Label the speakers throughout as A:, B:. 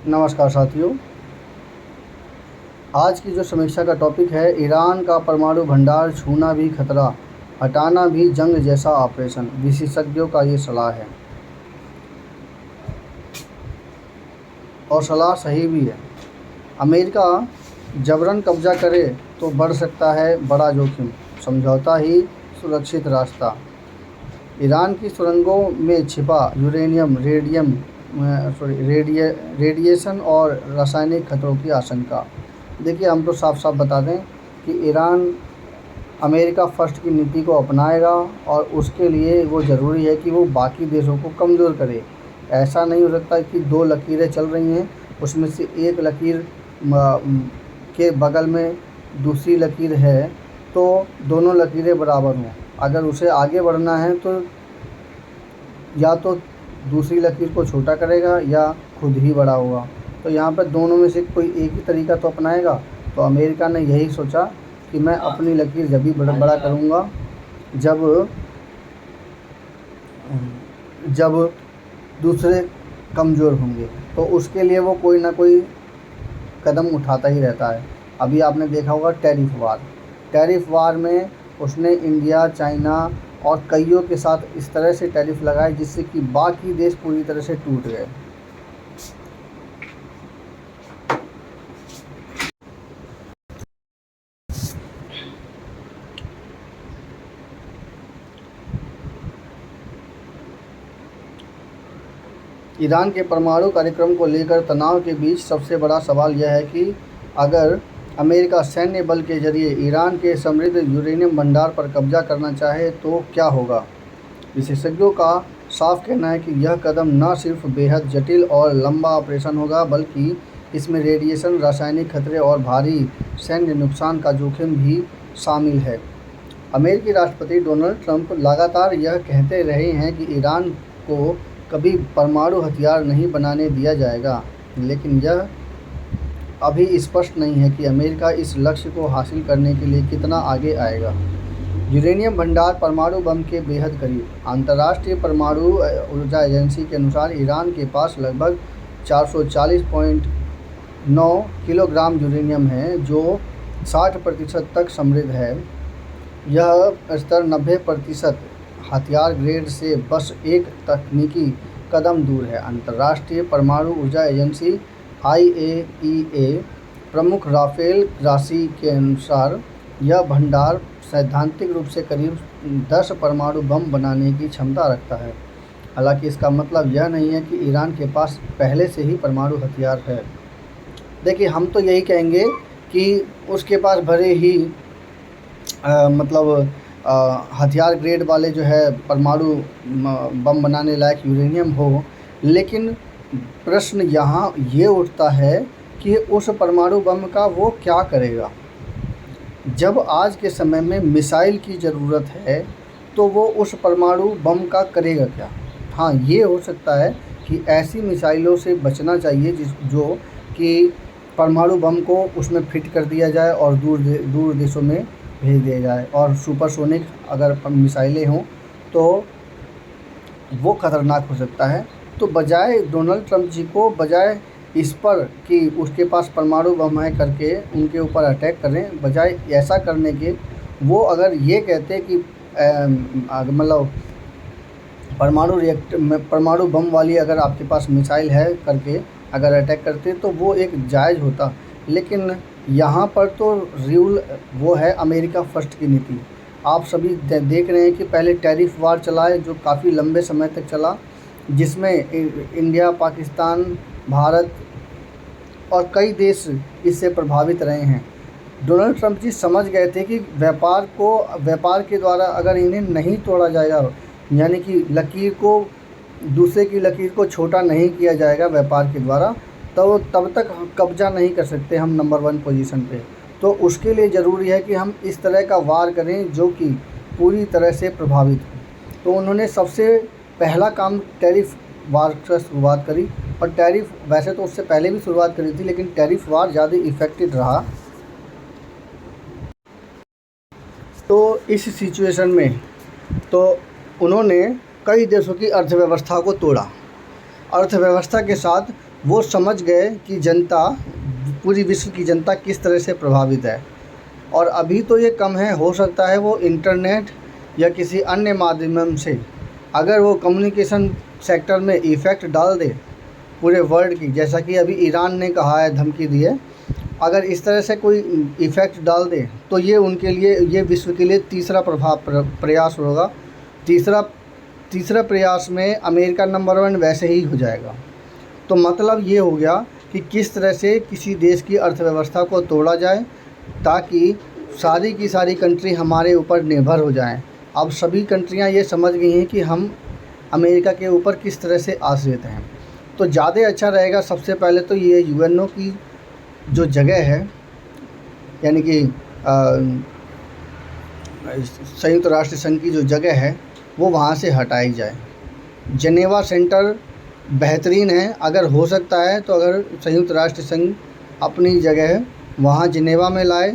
A: नमस्कार साथियों। आज की जो समीक्षा का टॉपिक है, ईरान का परमाणु भंडार छूना भी खतरा, हटाना भी जंग जैसा ऑपरेशन। विशेषज्ञों का ये सलाह है और सलाह सही भी है। अमेरिका जबरन कब्जा करे तो बढ़ सकता है बड़ा जोखिम, समझौता ही सुरक्षित रास्ता। ईरान की सुरंगों में छिपा यूरेनियम, रेडिएशन और रासायनिक खतरों की आशंका। देखिए, हम तो साफ साफ बता दें कि ईरान अमेरिका फर्स्ट की नीति को अपनाएगा और उसके लिए वो ज़रूरी है कि वो बाकी देशों को कमज़ोर करे। ऐसा नहीं हो सकता कि दो लकीरें चल रही हैं, उसमें से एक लकीर के बगल में दूसरी लकीर है तो दोनों लकीरें बराबर हों। अगर उसे आगे बढ़ना है तो या तो दूसरी लकीर को छोटा करेगा या खुद ही बड़ा होगा। तो यहाँ पर दोनों में से कोई एक ही तरीका तो अपनाएगा। तो अमेरिका ने यही सोचा कि मैं अपनी लकीर जब भी बड़ा करूँगा जब दूसरे कमज़ोर होंगे। तो उसके लिए वो कोई ना कोई कदम उठाता ही रहता है। अभी आपने देखा होगा टैरिफ वार में उसने इंडिया, चाइना और कईयों के साथ इस तरह से टैरिफ लगाए जिससे कि बाकी देश पूरी तरह से टूट गए। ईरान के परमाणु कार्यक्रम को लेकर तनाव के बीच सबसे बड़ा सवाल यह है कि अगर अमेरिका सैन्य बल के जरिए ईरान के समृद्ध यूरेनियम भंडार पर कब्जा करना चाहे तो क्या होगा। विशेषज्ञों का साफ कहना है कि यह कदम न सिर्फ बेहद जटिल और लंबा ऑपरेशन होगा बल्कि इसमें रेडिएशन, रासायनिक खतरे और भारी सैन्य नुकसान का जोखिम भी शामिल है। अमेरिकी राष्ट्रपति डोनाल्ड ट्रंप लगातार यह कहते रहे हैं कि ईरान को कभी परमाणु हथियार नहीं बनाने दिया जाएगा, लेकिन यह अभी स्पष्ट नहीं है कि अमेरिका इस लक्ष्य को हासिल करने के लिए कितना आगे आएगा। यूरेनियम भंडार परमाणु बम के बेहद करीब। अंतर्राष्ट्रीय परमाणु ऊर्जा एजेंसी के अनुसार ईरान के पास लगभग 440.9 किलोग्राम यूरेनियम है, जो 60% तक समृद्ध है। यह स्तर 90% हथियार ग्रेड से बस एक तकनीकी कदम दूर है। अंतर्राष्ट्रीय परमाणु ऊर्जा एजेंसी IAEA प्रमुख राफेल ग्रासी के अनुसार यह भंडार सैद्धांतिक रूप से करीब 10 परमाणु बम बनाने की क्षमता रखता है। हालांकि इसका मतलब यह नहीं है कि ईरान के पास पहले से ही परमाणु हथियार है। देखिए, हम तो यही कहेंगे कि उसके पास भले ही हथियार ग्रेड वाले जो है परमाणु बम बनाने लायक यूरेनियम हो, लेकिन प्रश्न यहाँ ये उठता है कि उस परमाणु बम का वो क्या करेगा। जब आज के समय में मिसाइल की ज़रूरत है तो वो उस परमाणु बम का करेगा क्या। हाँ, ये हो सकता है कि ऐसी मिसाइलों से बचना चाहिए जो कि परमाणु बम को उसमें फिट कर दिया जाए और दूर देशों में भेज दिया जाए। और सुपरसोनिक अगर मिसाइलें हों तो वो ख़तरनाक हो सकता है। तो बजाय डोनाल्ड ट्रंप जी को बजाय इस पर कि उसके पास परमाणु बम है करके उनके ऊपर अटैक करें, बजाय ऐसा करने के वो अगर ये कहते कि परमाणु बम वाली अगर आपके पास मिसाइल है करके अगर अटैक करते तो वो एक जायज़ होता। लेकिन यहाँ पर तो रूल वो है अमेरिका फर्स्ट की नीति। आप सभी देख रहे हैं कि पहले टैरिफ वार चला है जो काफ़ी लंबे समय तक चला, जिसमें इंडिया, पाकिस्तान, भारत और कई देश इससे प्रभावित रहे हैं। डोनाल्ड ट्रंप जी समझ गए थे कि व्यापार के द्वारा अगर इन्हें नहीं तोड़ा जाएगा, यानी कि दूसरे की लकीर को छोटा नहीं किया जाएगा व्यापार के द्वारा, तो तब तक कब्जा नहीं कर सकते हम नंबर 1 पोजीशन पे। तो उसके लिए ज़रूरी है कि हम इस तरह का वार करें जो कि पूरी तरह से प्रभावित हो। तो उन्होंने सबसे पहला काम टैरिफ वार से शुरुआत करी। और टैरिफ वैसे तो उससे पहले भी शुरुआत करी थी, लेकिन टैरिफ वार ज़्यादा इफ़ेक्टिव रहा। तो इस सिचुएशन में तो उन्होंने कई देशों की अर्थव्यवस्था को तोड़ा। अर्थव्यवस्था के साथ वो समझ गए कि जनता, पूरी विश्व की जनता किस तरह से प्रभावित है। और अभी तो ये कम है, हो सकता है वो इंटरनेट या किसी अन्य माध्यम से अगर वो कम्युनिकेशन सेक्टर में इफ़ेक्ट डाल दे पूरे वर्ल्ड की, जैसा कि अभी ईरान ने कहा है, धमकी दी है, अगर इस तरह से कोई इफ़ेक्ट डाल दे तो ये उनके लिए, ये विश्व के लिए तीसरा प्रयास होगा। तीसरा प्रयास में अमेरिका नंबर 1 वैसे ही हो जाएगा। तो मतलब ये हो गया कि किस तरह से किसी देश की अर्थव्यवस्था को तोड़ा जाए ताकि सारी की सारी कंट्री हमारे ऊपर निर्भर हो जाएं। अब सभी कंट्रियां ये समझ गई हैं कि हम अमेरिका के ऊपर किस तरह से आश्रित हैं। तो ज़्यादा अच्छा रहेगा, सबसे पहले तो ये यूएनओ की जो जगह है, यानी कि संयुक्त राष्ट्र संघ की जो जगह है वो वहाँ से हटाई जाए। जनेवा सेंटर बेहतरीन है, अगर हो सकता है तो अगर संयुक्त राष्ट्र संघ अपनी जगह वहाँ जिनेवा में लाए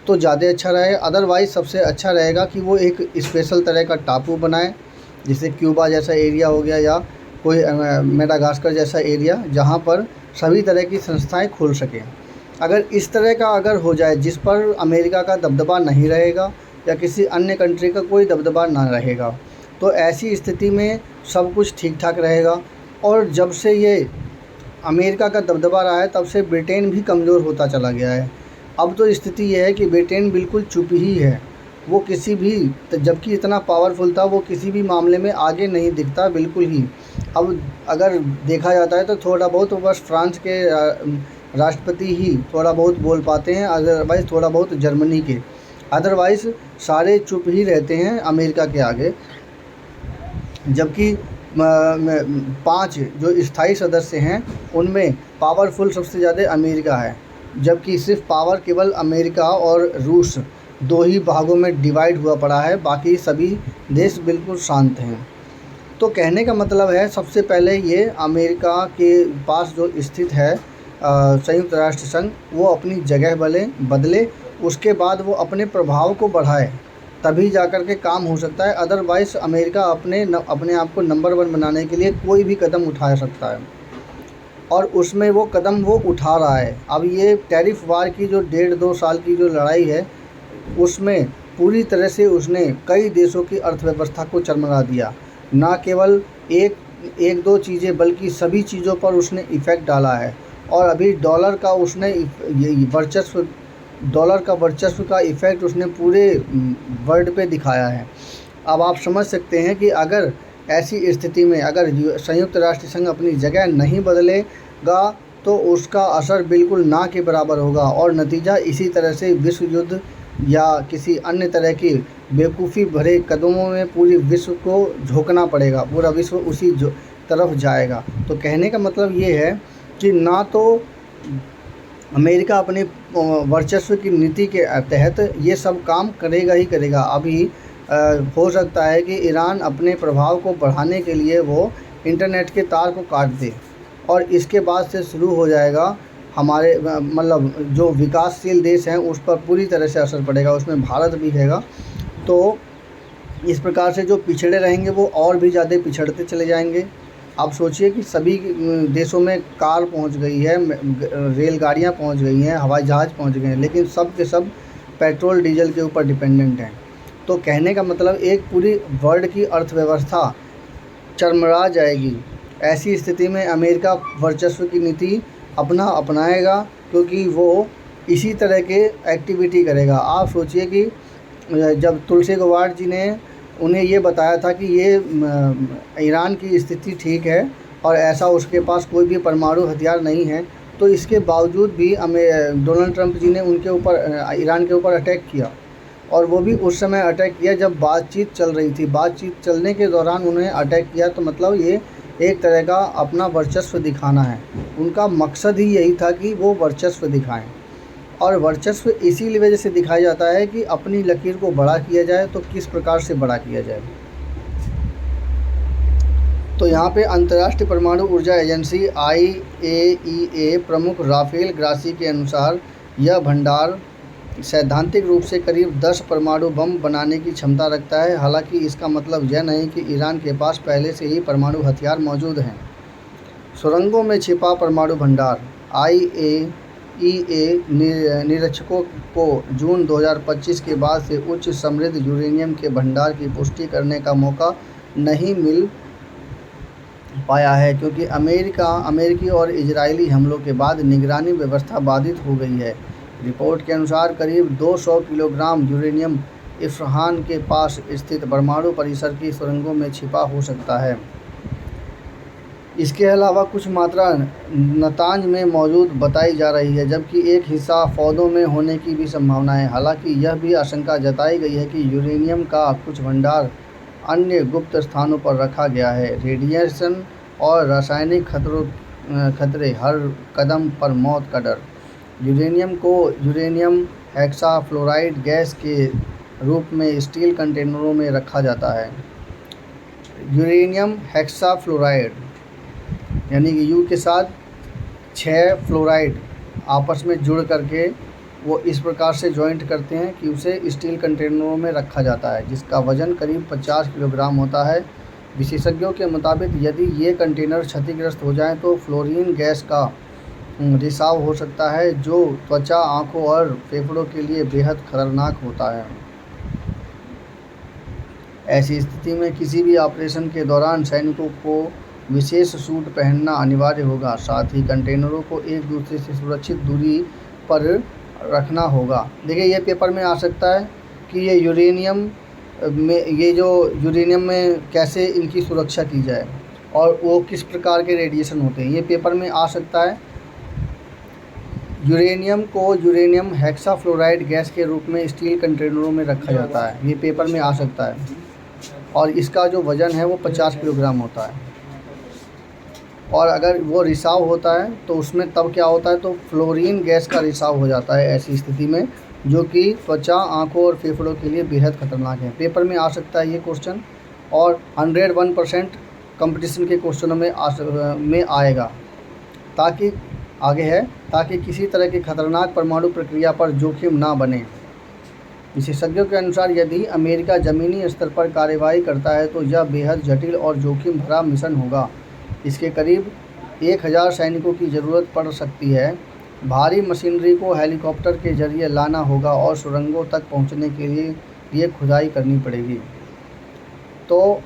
A: तो ज़्यादा अच्छा रहे। अदरवाइज़ सबसे अच्छा रहेगा कि वो एक स्पेशल तरह का टापू बनाए, जैसे क्यूबा जैसा एरिया हो गया या कोई मेडागास्कर जैसा एरिया, जहाँ पर सभी तरह की संस्थाएं खुल सकें। अगर इस तरह का अगर हो जाए जिस पर अमेरिका का दबदबा नहीं रहेगा या किसी अन्य कंट्री का कोई दबदबा ना रहेगा, तो ऐसी स्थिति में सब कुछ ठीक ठाक रहेगा। और जब से ये अमेरिका का दबदबा रहा है तब से ब्रिटेन भी कमज़ोर होता चला गया है। अब तो स्थिति ये है कि ब्रिटेन बिल्कुल चुप ही है, वो किसी भी, जबकि इतना पावरफुल था, वो किसी भी मामले में आगे नहीं दिखता बिल्कुल ही। अब अगर देखा जाता है तो थोड़ा बहुत तो बस फ्रांस के राष्ट्रपति ही थोड़ा बहुत बोल पाते हैं, अदरवाइज़ थोड़ा बहुत जर्मनी के, अदरवाइज़ सारे चुप ही रहते हैं अमेरिका के आगे। जबकि 5 जो स्थायी सदस्य हैं उनमें पावरफुल सबसे ज़्यादा अमेरिका है, जबकि सिर्फ पावर केवल अमेरिका और रूस 2 ही भागों में डिवाइड हुआ पड़ा है, बाकी सभी देश बिल्कुल शांत हैं। तो कहने का मतलब है सबसे पहले ये अमेरिका के पास जो स्थित है संयुक्त राष्ट्र संघ, वो अपनी जगह बदले, उसके बाद वो अपने प्रभाव को बढ़ाए, तभी जाकर के काम हो सकता है। अदरवाइज़ अमेरिका अपने आप को नंबर 1 बनाने के लिए कोई भी कदम उठा सकता है, और उसमें वो कदम वो उठा रहा है। अब ये टैरिफ वार की जो 1.5-2 साल की जो लड़ाई है, उसमें पूरी तरह से उसने कई देशों की अर्थव्यवस्था को चरमरा दिया। ना केवल एक दो चीज़ें बल्कि सभी चीज़ों पर उसने इफ़ेक्ट डाला है। और अभी डॉलर का वर्चस्व का इफ़ेक्ट उसने पूरे वर्ल्ड पे दिखाया है। अब आप समझ सकते हैं कि अगर ऐसी स्थिति में अगर संयुक्त राष्ट्र संघ अपनी जगह नहीं बदलेगा तो उसका असर बिल्कुल ना के बराबर होगा, और नतीजा इसी तरह से विश्व युद्ध या किसी अन्य तरह की बेवकूफ़ी भरे कदमों में पूरी विश्व को झोंकना पड़ेगा, पूरा विश्व उसी तरफ जाएगा। तो कहने का मतलब ये है कि ना तो अमेरिका अपने वर्चस्व की नीति के तहत ये सब काम करेगा ही करेगा। अभी हो सकता है कि ईरान अपने प्रभाव को बढ़ाने के लिए वो इंटरनेट के तार को काट दे, और इसके बाद से शुरू हो जाएगा हमारे मतलब जो विकासशील देश हैं उस पर पूरी तरह से असर पड़ेगा, उसमें भारत भी हैगा। तो इस प्रकार से जो पिछड़े रहेंगे वो और भी ज़्यादा पिछड़ते चले जाएंगे। आप सोचिए कि सभी देशों में कार पहुंच गई है, रेलगाड़ियां पहुंच गई हैं, हवाई जहाज़ पहुंच गए हैं, लेकिन सब के सब पेट्रोल डीजल के ऊपर डिपेंडेंट हैं। तो कहने का मतलब एक पूरी वर्ल्ड की अर्थव्यवस्था चरमरा जाएगी। ऐसी स्थिति में अमेरिका वर्चस्व की नीति अपनाएगा, क्योंकि वो इसी तरह के एक्टिविटी करेगा। आप सोचिए कि जब तुलसी गवार्ड जी ने उन्हें ये बताया था कि ये ईरान की स्थिति ठीक है और ऐसा उसके पास कोई भी परमाणु हथियार नहीं है, तो इसके बावजूद भी डोनाल्ड ट्रंप जी ने उनके ऊपर ईरान के ऊपर अटैक किया, और वो भी उस समय अटैक किया जब बातचीत चल रही थी। बातचीत चलने के दौरान उन्हें अटैक किया, तो मतलब ये एक तरह का अपना वर्चस्व दिखाना है। उनका मकसद ही यही था कि वो वर्चस्व दिखाएं, और वर्चस्व इसी वजह से दिखाया जाता है कि अपनी लकीर को बड़ा किया जाए। तो किस प्रकार से बड़ा किया जाए, तो यहाँ पे अंतर्राष्ट्रीय परमाणु ऊर्जा एजेंसी IAEA प्रमुख राफेल ग्रासी के अनुसार यह भंडार सैद्धांतिक रूप से करीब 10 परमाणु बम बनाने की क्षमता रखता है। हालांकि इसका मतलब यह नहीं कि ईरान के पास पहले से ही परमाणु हथियार मौजूद हैं। सुरंगों में छिपा परमाणु भंडार। IAEA निरीक्षकों को जून 2025 के बाद से उच्च समृद्ध यूरेनियम के भंडार की पुष्टि करने का मौका नहीं मिल पाया है, क्योंकि अमेरिकी और इजरायली हमलों के बाद निगरानी व्यवस्था बाधित हो गई है। रिपोर्ट के अनुसार करीब 200 किलोग्राम यूरेनियम इस्फहान के पास स्थित परमाणु परिसर की सुरंगों में छिपा हो सकता है। इसके अलावा कुछ मात्रा नतांज में मौजूद बताई जा रही है, जबकि एक हिस्सा फौदों में होने की भी संभावना है। हालांकि यह भी आशंका जताई गई है कि यूरेनियम का कुछ भंडार अन्य गुप्त स्थानों पर रखा गया है। रेडिएशन और रासायनिक खतरे, हर कदम पर मौत का डर। यूरेनियम को यूरेनियम हेक्साफ्लोराइड गैस के रूप में स्टील कंटेनरों में रखा जाता है। यूरेनियम हेक्साफ्लोराइड यानी कि यू के साथ 6 फ्लोराइड आपस में जुड़ करके वो इस प्रकार से जॉइंट करते हैं कि उसे स्टील कंटेनरों में रखा जाता है, जिसका वज़न करीब 50 किलोग्राम होता है। विशेषज्ञों के मुताबिक यदि ये कंटेनर क्षतिग्रस्त हो जाएं तो फ्लोरीन गैस का रिसाव हो सकता है, जो त्वचा, आँखों और फेफड़ों के लिए बेहद खतरनाक होता है। ऐसी स्थिति में किसी भी ऑपरेशन के दौरान सैनिकों को विशेष सूट पहनना अनिवार्य होगा। साथ ही कंटेनरों को एक दूसरे से सुरक्षित दूरी पर रखना होगा। देखिए, ये पेपर में आ सकता है कि ये जो यूरेनियम में कैसे इनकी सुरक्षा की जाए और वो किस प्रकार के रेडिएशन होते हैं, ये पेपर में आ सकता है। यूरेनियम को यूरेनियम हेक्साफ्लोराइड गैस के रूप में स्टील कंटेनरों में रखा जाता है, ये पेपर में आ सकता है। और इसका जो वज़न है वो 50 किलोग्राम होता है। और अगर वो रिसाव होता है तो उसमें तब क्या होता है, तो फ्लोरीन गैस का रिसाव हो जाता है ऐसी स्थिति में, जो कि त्वचा, आँखों और फेफड़ों के लिए बेहद खतरनाक है। पेपर में आ सकता है ये क्वेश्चन, और 101% कंपटीशन के क्वेश्चनों में आएगा, ताकि किसी तरह की खतरनाक परमाणु प्रक्रिया पर जोखिम ना बने। विशेषज्ञों के अनुसार यदि अमेरिका ज़मीनी स्तर पर कार्रवाई करता है तो यह बेहद जटिल और जोखिम भरा मिशन होगा। इसके करीब 1000 सैनिकों की ज़रूरत पड़ सकती है। भारी मशीनरी को हेलीकॉप्टर के जरिए लाना होगा और सुरंगों तक पहुंचने के लिए ये खुदाई करनी पड़ेगी। तो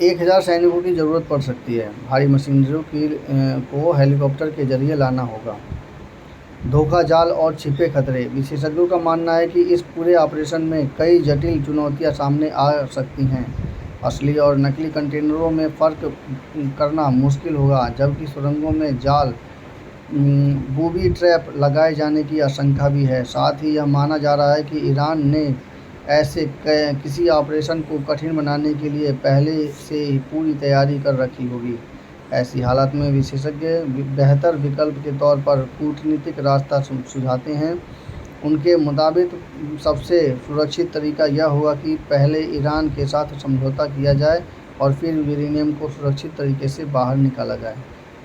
A: 1000 सैनिकों की ज़रूरत पड़ सकती है। भारी मशीनरी को हेलीकॉप्टर के जरिए लाना होगा। धोखा, जाल और छिपे खतरे। विशेषज्ञों का मानना है कि इस पूरे ऑपरेशन में कई जटिल चुनौतियां सामने आ सकती हैं। असली और नकली कंटेनरों में फ़र्क करना मुश्किल होगा, जबकि सुरंगों में जाल, बूबी ट्रैप लगाए जाने की आशंका भी है। साथ ही यह माना जा रहा है कि ईरान ने ऐसे किसी ऑपरेशन को कठिन बनाने के लिए पहले से ही पूरी तैयारी कर रखी होगी। ऐसी हालत में विशेषज्ञ बेहतर विकल्प के तौर पर कूटनीतिक रास्ता सुझाते हैं। उनके मुताबिक सबसे सुरक्षित तरीका यह होगा कि पहले ईरान के साथ समझौता किया जाए और फिर यूरेनियम को सुरक्षित तरीके से बाहर निकाला जाए।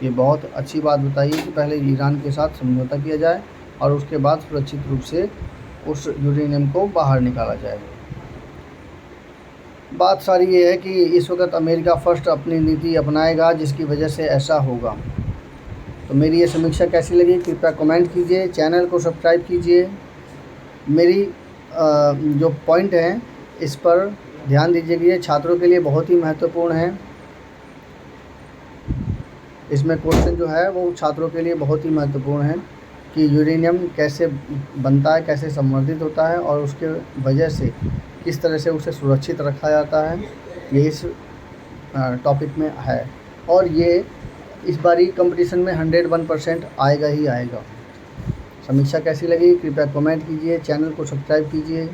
A: ये बहुत अच्छी बात बताई है कि पहले ईरान के साथ समझौता किया जाए और उसके बाद सुरक्षित रूप से उस यूरेनियम को बाहर निकाला जाए। बात सारी ये है कि इस वक्त अमेरिका फर्स्ट अपनी नीति अपनाएगा, जिसकी वजह से ऐसा होगा। तो मेरी ये समीक्षा कैसी लगी कृपया कमेंट कीजिए, चैनल को सब्सक्राइब कीजिए। मेरी जो पॉइंट हैं इस पर ध्यान दीजिए कि ये छात्रों के लिए बहुत ही महत्वपूर्ण है। इसमें क्वेश्चन जो है वो छात्रों के लिए बहुत ही महत्वपूर्ण है कि यूरेनियम कैसे बनता है, कैसे संवर्धित होता है और उसके वजह से किस तरह से उसे सुरक्षित रखा जाता है, ये इस टॉपिक में है। और ये इस बारी कंपटीशन में 101% आएगा ही आएगा। समीक्षा कैसी लगी कृपया कमेंट कीजिए, चैनल को सब्सक्राइब कीजिए।